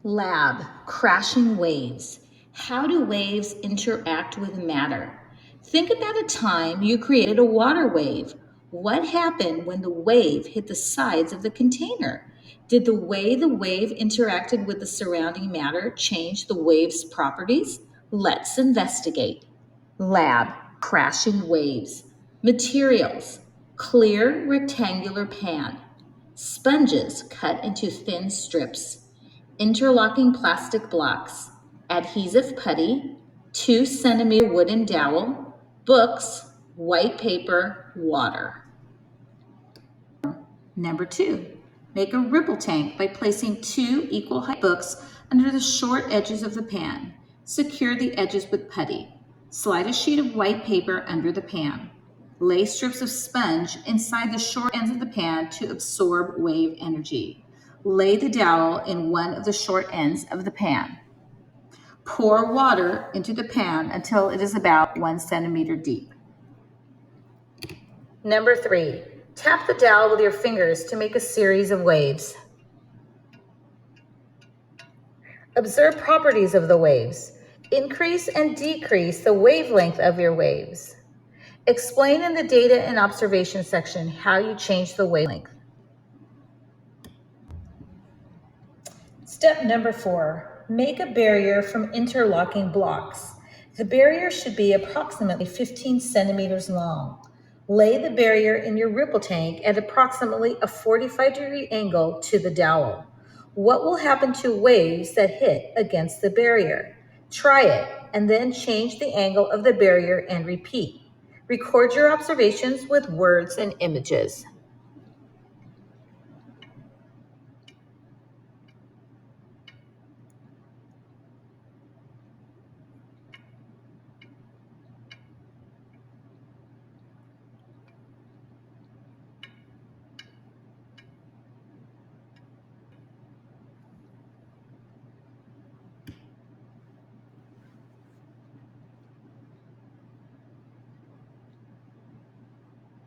Lab, crashing waves. How do waves interact with matter? Think about a time you created a water wave. What happened when the wave hit the sides of the container? Did the way the wave interacted with the surrounding matter change the wave's properties? Let's investigate. Lab, crashing waves. Materials, clear rectangular pan. Sponges cut into thin strips. Interlocking plastic blocks. Adhesive putty. 2 centimeter wooden dowel. Books, white paper, water. Number 2, make a ripple tank by placing 2 equal height books under the short edges of the pan. Secure the edges with putty. Slide a sheet of white paper under the pan. Lay strips of sponge inside the short ends of the pan to absorb wave energy. Lay the dowel in one of the short ends of the pan. Pour water into the pan until it is about 1 centimeter deep. Number 3, tap the dowel with your fingers to make a series of waves. Observe properties of the waves. Increase and decrease the wavelength of your waves. Explain in the data and observation section how you change the wavelength. Step number 4, make a barrier from interlocking blocks. The barrier should be approximately 15 centimeters long. Lay the barrier in your ripple tank at approximately a 45-degree angle to the dowel. What will happen to waves that hit against the barrier? Try it and then change the angle of the barrier and repeat. Record your observations with words and images.